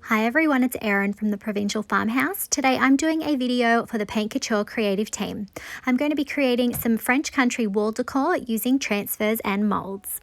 Hi everyone, it's Erin from the Provincial Farmhouse. Today I'm doing a video for the Paint Couture creative team. I'm going to be creating some French Country Wall Decor using transfers and moulds.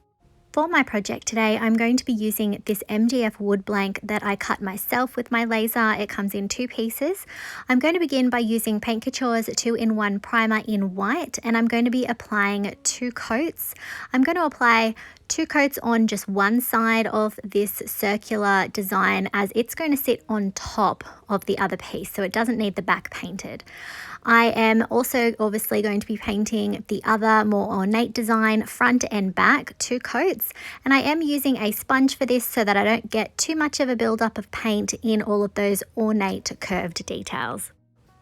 For my project today, I'm going to be using this MDF wood blank that I cut myself with my laser. It comes in two pieces. I'm going to begin by using Paint Couture's 2-in-1 primer in white, and I'm going to be applying 2 coats. I'm going to apply 2 coats on just one side of this circular design, as it's going to sit on top of the other piece, so it doesn't need the back painted. I am also obviously going to be painting the other more ornate design front and back 2 coats, and I am using a sponge for this so that I don't get too much of a buildup of paint in all of those ornate curved details.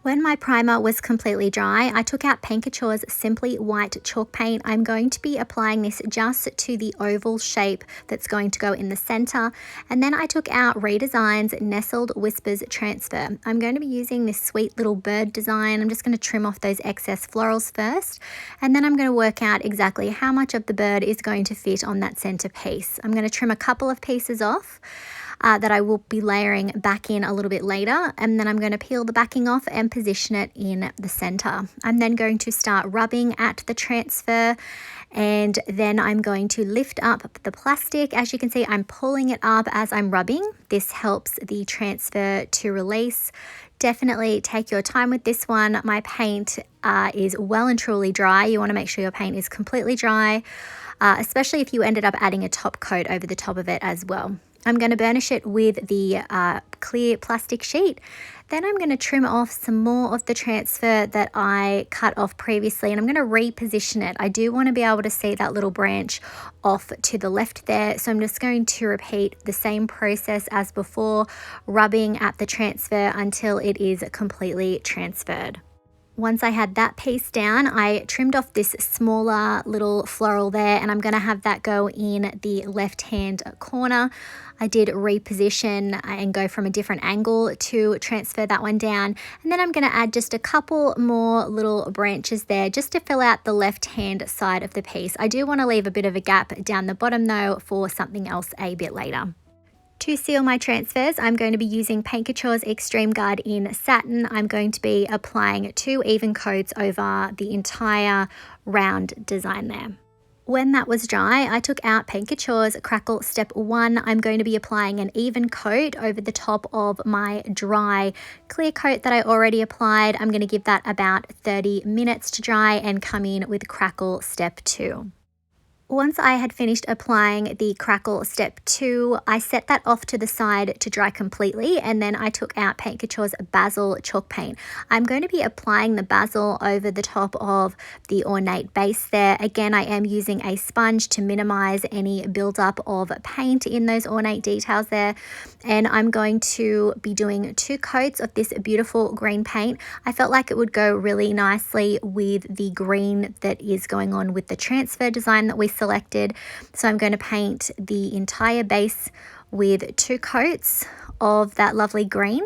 When my primer was completely dry, I took out Paint Couture's Simply White chalk paint. I'm going to be applying this just to the oval shape that's going to go in the center. And then I took out Redesign's Nestled Whispers Transfer. I'm going to be using this sweet little bird design. I'm just going to trim off those excess florals first. And then I'm going to work out exactly how much of the bird is going to fit on that center piece. I'm going to trim a couple of pieces off. That I will be layering back in a little bit later, and then I'm going to peel the backing off and position it in the center. I'm then going to start rubbing at the transfer, and then I'm going to lift up the plastic. As you can see, I'm pulling it up as I'm rubbing. This helps the transfer to release. Definitely take your time with this one. My paint is well and truly dry. You want to make sure your paint is completely dry, especially if you ended up adding a top coat over the top of it as well. I'm going to burnish it with the clear plastic sheet. Then I'm going to trim off some more of the transfer that I cut off previously, and I'm going to reposition it. I do want to be able to see that little branch off to the left there, so I'm just going to repeat the same process as before, rubbing at the transfer until it is completely transferred. Once I had that piece down, I trimmed off this smaller little floral there, and I'm going to have that go in the left-hand corner. I did reposition and go from a different angle to transfer that one down. And then I'm going to add just a couple more little branches there just to fill out the left-hand side of the piece. I do want to leave a bit of a gap down the bottom though for something else a bit later. To seal my transfers, I'm going to be using Paint Couture's Extreme Guard in Satin. I'm going to be applying 2 even coats over the entire round design there. When that was dry, I took out Paint Couture's Crackle Step 1. I'm going to be applying an even coat over the top of my dry clear coat that I already applied. I'm going to give that about 30 minutes to dry and come in with Crackle Step 2. Once I had finished applying the Crackle Step 2, I set that off to the side to dry completely, and then I took out Paint Couture's Basil chalk paint. I'm going to be applying the basil over the top of the ornate base there. Again, I am using a sponge to minimize any buildup of paint in those ornate details there, and I'm going to be doing 2 coats of this beautiful green paint. I felt like it would go really nicely with the green that is going on with the transfer design that we selected. So I'm going to paint the entire base with 2 coats of that lovely green,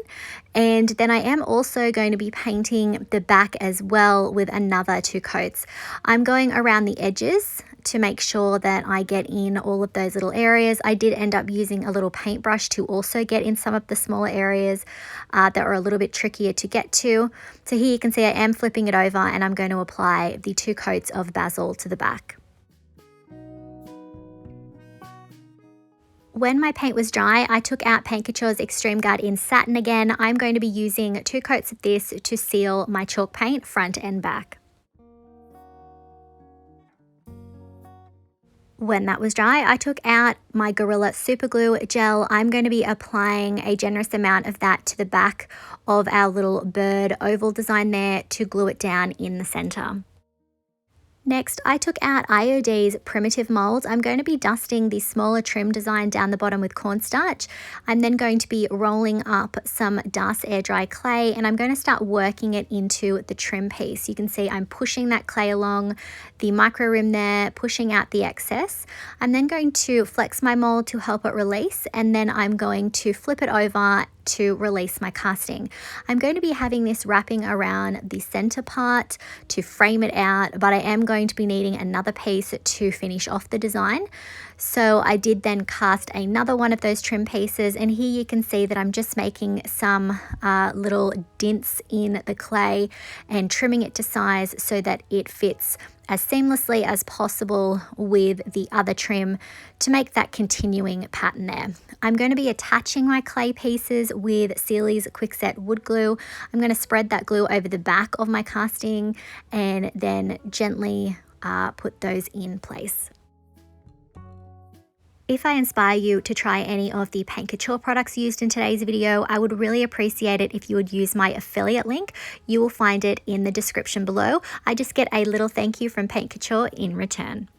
and then I am also going to be painting the back as well with another 2 coats. I'm going around the edges to make sure that I get in all of those little areas. I did end up using a little paintbrush to also get in some of the smaller areas that are a little bit trickier to get to. So here you can see I am flipping it over, and I'm going to apply the 2 coats of basil to the back. When my paint was dry, I took out Paint Couture's Extreme Guard in Satin again. I'm going to be using 2 coats of this to seal my chalk paint front and back. When that was dry, I took out my Gorilla Super Glue gel. I'm going to be applying a generous amount of that to the back of our little bird oval design there to glue it down in the center. Next, I took out IOD's primitive molds. I'm going to be dusting the smaller trim design down the bottom with cornstarch. I'm then going to be rolling up some DAS air dry clay, and I'm going to start working it into the trim piece. You can see I'm pushing that clay along the micro rim there, pushing out the excess. I'm then going to flex my mold to help it release, and then I'm going to flip it over to release my casting. I'm going to be having this wrapping around the center part to frame it out, but I am going to be needing another piece to finish off the design. So I did then cast another one of those trim pieces, and here you can see that I'm just making some little dints in the clay and trimming it to size so that it fits as seamlessly as possible with the other trim to make that continuing pattern there. I'm going to be attaching my clay pieces with Sealy's Quickset wood glue. I'm going to spread that glue over the back of my casting and then gently put those in place. If I inspire you to try any of the Paint Couture products used in today's video, I would really appreciate it if you would use my affiliate link. You will find it in the description below. I just get a little thank you from Paint Couture in return.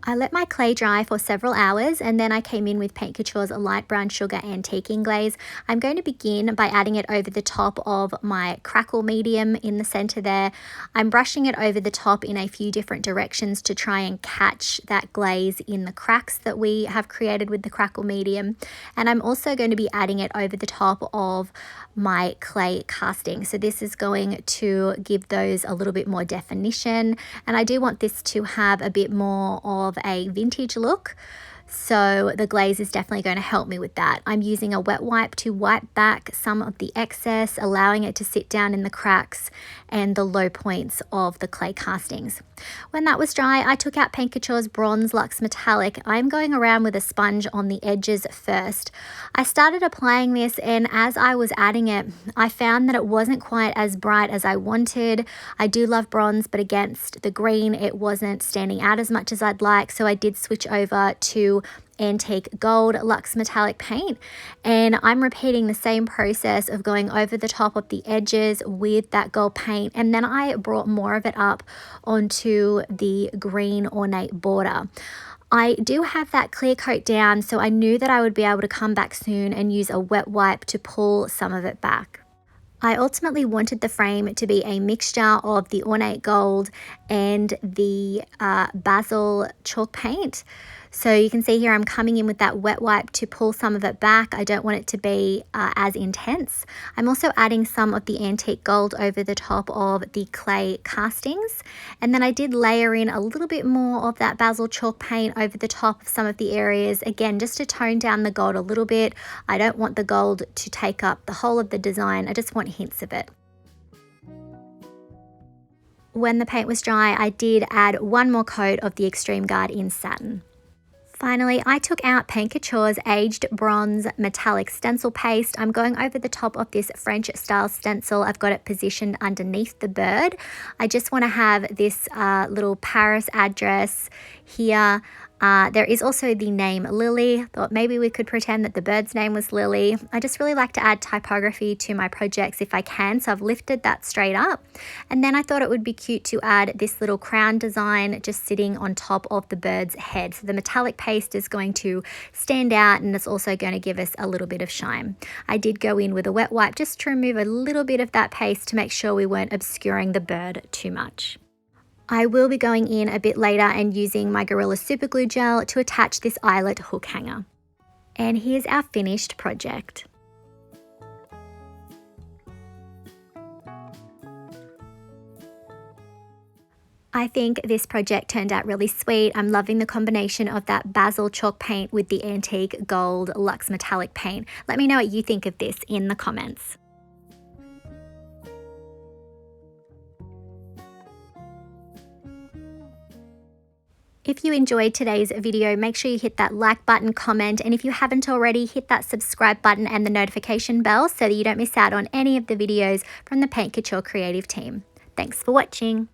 I let my clay dry for several hours, and then I came in with Paint Couture's light brown sugar antiquing glaze. I'm going to begin by adding it over the top of my Crackle medium in the center there. I'm brushing it over the top in a few different directions to try and catch that glaze in the cracks that we have created with the Crackle medium. And I'm also going to be adding it over the top of my clay casting. So this is going to give those a little bit more definition, and I do want this to have a bit more of a vintage look. So the glaze is definitely going to help me with that. I'm using a wet wipe to wipe back some of the excess, allowing it to sit down in the cracks and the low points of the clay castings. When that was dry, I took out Paint Couture's Bronze Luxe Metallic. I'm going around with a sponge on the edges first. I started applying this, and as I was adding it, I found that it wasn't quite as bright as I wanted. I do love bronze, but against the green, it wasn't standing out as much as I'd like, so I did switch over to Antique Gold Luxe Metallic paint, and I'm repeating the same process of going over the top of the edges with that gold paint, and then I brought more of it up onto the green ornate border. I do have that clear coat down, so I knew that I would be able to come back soon and use a wet wipe to pull some of it back. I ultimately wanted the frame to be a mixture of the ornate gold and the Basil chalk paint. So you can see here I'm coming in with that wet wipe to pull some of it back. I don't want it to be as intense. I'm also adding some of the antique gold over the top of the clay castings. And then I did layer in a little bit more of that Basil chalk paint over the top of some of the areas. Again, just to tone down the gold a little bit. I don't want the gold to take up the whole of the design. I just want hints of it. When the paint was dry, I did add one more coat of the Extreme Guard in Satin. Finally, I took out Paint Couture's Aged Bronze Metallic Stencil Paste. I'm going over the top of this French style stencil. I've got it positioned underneath the bird. I just want to have this little Paris address here. There is also the name Lily. Thought maybe we could pretend that the bird's name was Lily. I just really like to add typography to my projects if I can, so I've lifted that straight up. And then I thought it would be cute to add this little crown design just sitting on top of the bird's head. So the metallic paste is going to stand out, and it's also going to give us a little bit of shine. I did go in with a wet wipe just to remove a little bit of that paste to make sure we weren't obscuring the bird too much. I will be going in a bit later and using my Gorilla Super Glue Gel to attach this eyelet hook hanger. And here's our finished project. I think this project turned out really sweet. I'm loving the combination of that Basil chalk paint with the Antique Gold Luxe Metallic paint. Let me know what you think of this in the comments. If you enjoyed today's video, make sure you hit that like button, comment, and if you haven't already, hit that subscribe button and the notification bell so that you don't miss out on any of the videos from the Paint Couture creative team. Thanks for watching.